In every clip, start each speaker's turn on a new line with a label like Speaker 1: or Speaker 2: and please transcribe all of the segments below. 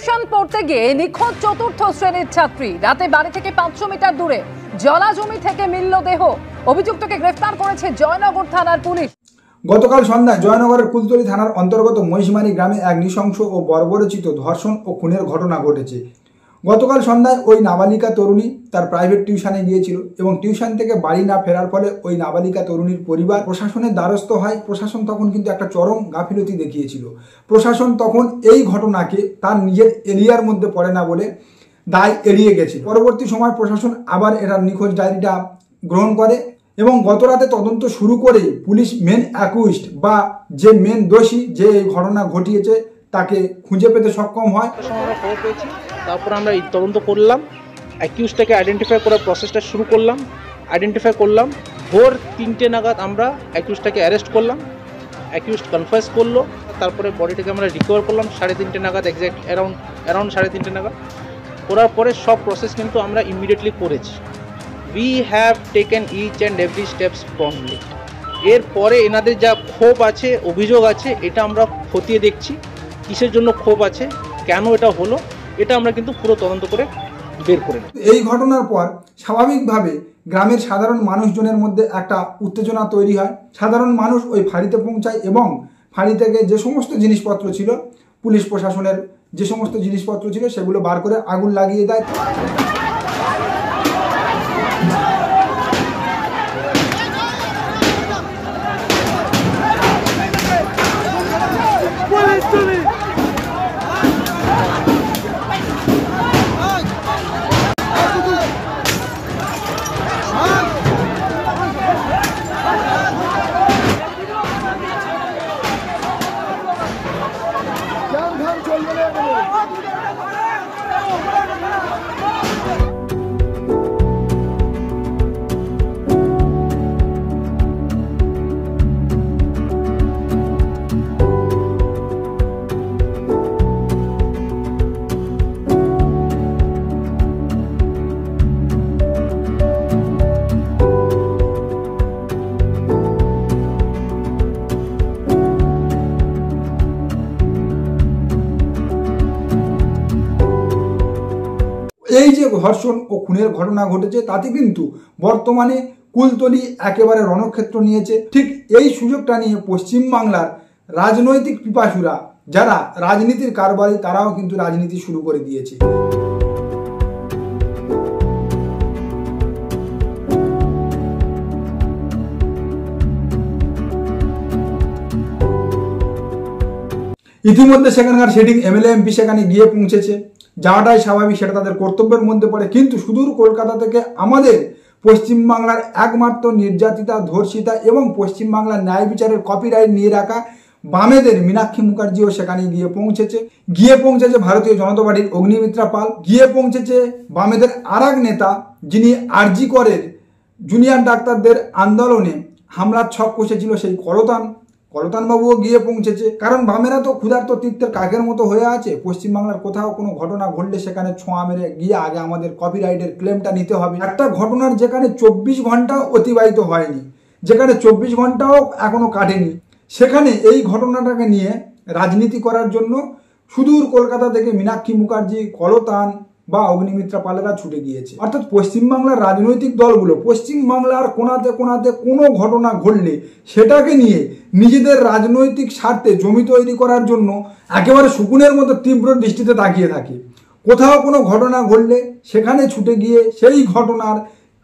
Speaker 1: Tuition পড়তে গিয়ে নিখোঁজ চতুর্থ শ্রেণীর ছাত্রী। রাতে বাড়ি থেকে 500 মিটার দূরে জলা জমি থেকে মিলল দেহ। অভিযুক্তকে গ্রেফতার করেছে জয়নগর থানার পুলিশ।
Speaker 2: গতকাল সন্ধ্যায় জয়নগরের কুলতলি থানার অন্তর্গত মহিষমারি গ্রামে এক নৃশংস ও বর্বরচিত ধর্ষণ ও খুনের ঘটনা ঘটেছে। গতকাল সন্ধ্যায় ওই নাবালিকা তরুণী তার প্রাইভেট টিউশনে গিয়েছিল এবং টিউশন থেকে বাড়ি না ফেরার ফলে ওই নাবালিকা তরুণীর পরিবার প্রশাসনের দ্বারস্থ হয়। প্রশাসন তখন কিন্তু একটা চরম গাফিলতি দেখিয়েছিল। প্রশাসন তখন এই ঘটনাকে তার নিজের এরিয়ার মধ্যে পড়ে না বলে দায় এড়িয়ে গেছে। পরবর্তী সময় প্রশাসন আবার এটার নিখোঁজ ডায়েরিটা গ্রহণ করে এবং গতরাতে তদন্ত শুরু করে পুলিশ মেন অ্যাকিউজড বা যে মেন দোষী যে এই ঘটনা ঘটিয়েছে তাকে খুঁজে পেতে সক্ষম হয়।
Speaker 3: আমরা খবর পেয়েছি, তারপর আমরা এই তদন্ত করলাম, অ্যাকিউজটাকে আইডেন্টিফাই করার প্রসেসটা শুরু করলাম। আইডেন্টিফাই করলাম, ভোর 3টে নাগাদ আমরা অ্যাকিউজটাকে অ্যারেস্ট করলাম। অ্যাকিউজ কনফেস করলো, তারপরে বডিটাকে আমরা রিকভার করলাম 3:30 নাগাদ, এক্স্যাক্ট অ্যারাউন্ড 3:30 নাগাদ। করার পরে সব প্রসেস কিন্তু আমরা ইমিডিয়েটলি করেছি। We have taken each and every steps promptly. এরপরে এনাদের যা ক্ষোভ আছে, অভিযোগ আছে, এটা আমরা খতিয়ে দেখছি কিসের জন্য ক্ষোভ আছে, কেন এটা হলো, এটা আমরা কিন্তু পুরো তদন্ত করে বের করে নেব।
Speaker 2: এই ঘটনার পর স্বাভাবিকভাবে গ্রামের সাধারণ মানুষজনের মধ্যে একটা উত্তেজনা তৈরি হয়। সাধারণ মানুষ ওই ফাঁড়িতে পৌঁছায় এবং ফাঁড়ি থেকে যে সমস্ত জিনিসপত্র ছিল, পুলিশ প্রশাসনের যে সমস্ত জিনিসপত্র ছিল সেগুলো বার করে আগুন লাগিয়ে দেয়। এই যে ধর্ষণ ও খুনের ঘটনা ঘটেছে তাতে কিন্তু বর্তমানে কুলতলি একেবারে রণক্ষেত্র নিয়েছে। ঠিক এই সুযোগটা নিয়ে পশ্চিমবাংলার রাজনৈতিক পিপাসুরা যারা রাজনীতির কারবারি তারাও কিন্তু রাজনীতি শুরু করে দিয়েছে। ইতিমধ্যে সেখানকার সিটিং এমএলএ এমপি সেখানে গিয়ে পৌঁছেছে, যাওয়াটাই স্বাভাবিক, সেটা তাদের কর্তব্যের মধ্যে পড়ে। কিন্তু সুদূর কলকাতা থেকে আমাদের পশ্চিমবাংলার একমাত্র নির্যাতিতা, ধর্ষিতা এবং পশ্চিমবাংলার ন্যায় বিচারের কপিরাইট নিয়ে রাখা বামেদের মীনাক্ষী মুখার্জিও সেখানে গিয়ে পৌঁছেছে ভারতীয় জনতা পার্টির অগ্নিমিত্রা পাল, গিয়ে পৌঁছেছে বামেদের আরেক নেতা যিনি আরজি করের জুনিয়র ডাক্তারদের আন্দোলনে হামলার ছক কষেছিল সেই কলতানবাবুও গিয়ে পৌঁছেছে। কারণ বামেরা তো ক্ষুধার্ত তীর্থের কাকের মতো হয়ে আছে। পশ্চিমবাংলার কোথাও কোনো ঘটনা ঘটলে সেখানে ছোঁয়া মেরে গিয়ে আগে আমাদের কপিরাইটের ক্লেমটা নিতে হবে। একটা ঘটনার যেখানে 24 ঘন্টাও অতিবাহিত হয়নি, যেখানে 24 ঘন্টাও এখনো কাটেনি, সেখানে এই ঘটনাটাকে নিয়ে রাজনীতি করার জন্য সুদূর কলকাতা থেকে মীনাক্ষী মুখার্জি, কলতান বা অগ্নিমিত্রা পালেরা ছুটে গিয়েছে। অর্থাৎ পশ্চিমবাংলার রাজনৈতিক দলগুলো পশ্চিমবাংলার কোনাতে কোনাতে কোনো ঘটনা ঘটলে সেটাকে নিয়ে নিজেদের রাজনৈতিক স্বার্থে জমি তৈরি করার জন্য একেবারে শকুনের মতো তীব্র দৃষ্টিতে তাকিয়ে থাকে। কোথাও কোনো ঘটনা ঘটলে সেখানে ছুটে গিয়ে সেই ঘটনার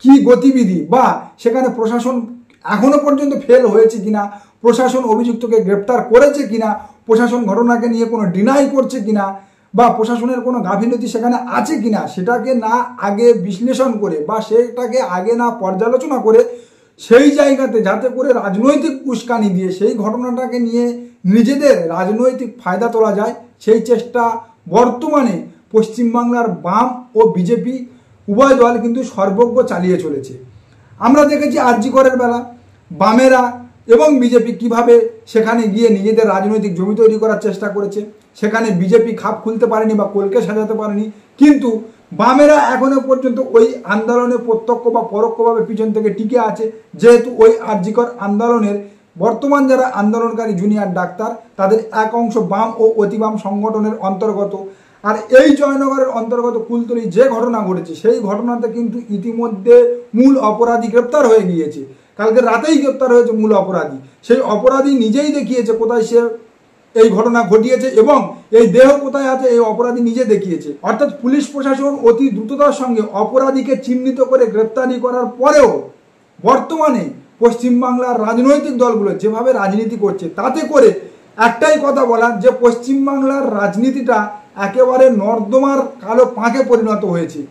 Speaker 2: কি গতিবিধি বা সেখানে প্রশাসন এখনো পর্যন্ত ফেল হয়েছে কিনা, প্রশাসন অভিযুক্তকে গ্রেপ্তার করেছে কিনা, প্রশাসন ঘটনাকে নিয়ে কোনো ডিনাই করছে কিনা বা প্রশাসনের কোনো গাফিলতি সেখানে আছে কিনা, সেটাকে না আগে বিশ্লেষণ করে বা সেটাকে আগে না পর্যালোচনা করে সেই জায়গাতে যাতে করে রাজনৈতিক উস্কানি দিয়ে সেই ঘটনাটাকে নিয়ে নিজেদের রাজনৈতিক ফায়দা তোলা যায়, সেই চেষ্টা বর্তমানে পশ্চিমবাংলার বাম ও বিজেপি উভয় দল কিন্তু সর্বজ্ঞ চালিয়ে চলেছে। আমরা দেখেছি আরজি করের বেলা বামেরা এবং বিজেপি কিভাবে সেখানে গিয়ে নিজেদের রাজনৈতিক জমি তৈরি করার চেষ্টা করেছে। সেখানে বিজেপি খাপ খুলতে পারেনি বা কলকে সাজাতে পারেনি, কিন্তু বামেরা এখনো পর্যন্ত ওই আন্দোলনে প্রত্যক্ষ বা পরোক্ষভাবে পিছন থেকে টিকে আছে। যেহেতু ওই আরজিকর আন্দোলনের বর্তমান যারা আন্দোলনকারী জুনিয়র ডাক্তার তাদের এক অংশ বাম ও অতি বাম সংগঠনের অন্তর্গত, আর এই জয়নগরের অন্তর্গত কুলতলি যে ঘটনা ঘটেছে সেই ঘটনাতে কিন্তু ইতিমধ্যে মূল অপরাধী গ্রেপ্তার হয়ে গিয়েছে। কালকে রাতেই গ্রেপ্তার হয়েছে মূল অপরাধী। সেই অপরাধী নিজেই দেখিয়েছে কোথায় সে এই ঘটনা ঘটিয়েছে এবং এই দেহ কোথায় আছে এই অপরাধী নিজে দেখিয়েছে। অর্থাৎ পুলিশ প্রশাসন অতি দ্রুততার সঙ্গে অপরাধীকে চিহ্নিত করে গ্রেপ্তারি করার পরেও বর্তমানে পশ্চিমবাংলার রাজনৈতিক দলগুলো যেভাবে রাজনীতি করছে তাতে করে একটাই কথা বলার যে পশ্চিমবাংলার রাজনীতিটা একেবারে নর্দমার কালো পাঁকে পরিণত হয়েছে।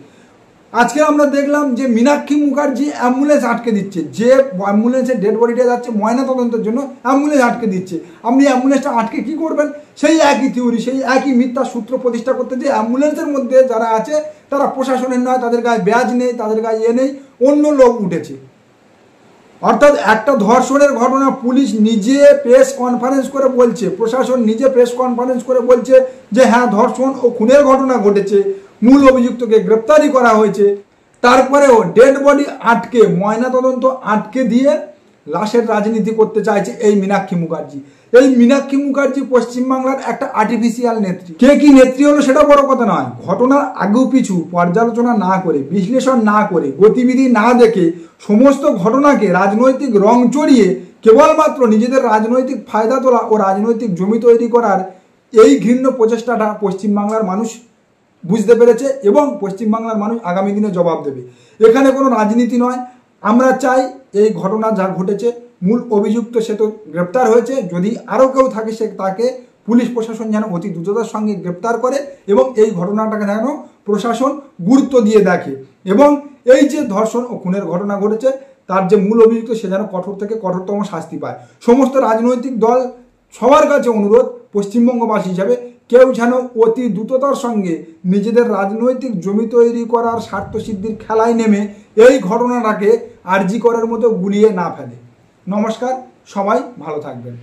Speaker 2: আজকে আমরা দেখলাম যে মীনাক্ষী মুখার্জি অ্যাম্বুলেন্স আটকে দিচ্ছে, যে অ্যাম্বুলেন্সের ডেড বডিটা যাচ্ছে ময়না তদন্তের জন্য অ্যাম্বুলেন্স আটকে দিচ্ছে। আপনি অ্যাম্বুলেন্সটা আটকে কি করবেন? সেই একই থিওরি, সেই একই মিথ্যা সূত্র প্রতিষ্ঠা করতে যে অ্যাম্বুলেন্সের মধ্যে যারা আছে তারা প্রশাসনের নয়, তাদের গায়ে ব্যাজ নেই, তাদের গায়ে নেই, অন্য লোক উঠেছে। অর্থাৎ একটা ধর্ষণের ঘটনা পুলিশ নিজে প্রেস কনফারেন্স করে বলছে, প্রশাসন নিজে প্রেস কনফারেন্স করে বলছে যে হ্যাঁ ধর্ষণ ও খুনের ঘটনা ঘটেছে, মূল অভিযুক্তকে গ্রেপ্তারি করা হয়েছে। তারপরেও ডেড বডি আটকে, ময়নাতদন্ত আটকে দিয়ে লাশের রাজনীতি করতে চাইছে এই মীনাক্ষী মুখার্জি। এই মীনাক্ষী মুখার্জি পশ্চিমবাংলার একটা আর্টিফিশিয়াল নেত্রী। কে কি নেত্রী হলো সেটা বড় কথা নয়, ঘটনার আগু পিছু পর্যালোচনা না করে, বিশ্লেষণ না করে, গতিবিধি না দেখে সমস্ত ঘটনাকে রাজনৈতিক রং চড়িয়ে কেবলমাত্র নিজেদের রাজনৈতিক ফায়দা তোলা ও রাজনৈতিক জমি তৈরি করার এই ঘৃণ্য প্রচেষ্টাটা পশ্চিমবাংলার মানুষ বুঝতে পেরেছে এবং পশ্চিমবাংলার মানুষ আগামী দিনে জবাব দেবে। এখানে কোনো রাজনীতি নয়। আমরা চাই এই ঘটনা যা ঘটেছে মূল অভিযুক্ত সে তো গ্রেপ্তার হয়েছে, যদি আরও কেউ থাকে সে তাকে পুলিশ প্রশাসন যেন অতি দ্রুততার সঙ্গে গ্রেপ্তার করে এবং এই ঘটনাটাকে যেন প্রশাসন গুরুত্ব দিয়ে দেখে এবং এই যে ধর্ষণ ও খুনের ঘটনা ঘটেছে তার যে মূল অভিযুক্ত সে যেন কঠোর থেকে কঠোরতম শাস্তি পায়। সমস্ত রাজনৈতিক দল সবার কাছে অনুরোধ, পশ্চিমবঙ্গবাসী হিসাবে কেউ যেন অতি দ্রুততার সঙ্গে নিজেদের রাজনৈতিক জমি তৈরি করার স্বার্থসিদ্ধির খেলায় নেমে এই ঘটনাটাকে আরজি করার মতো গুলিয়ে না ফেলে। নমস্কার, সবাই ভালো থাকবেন।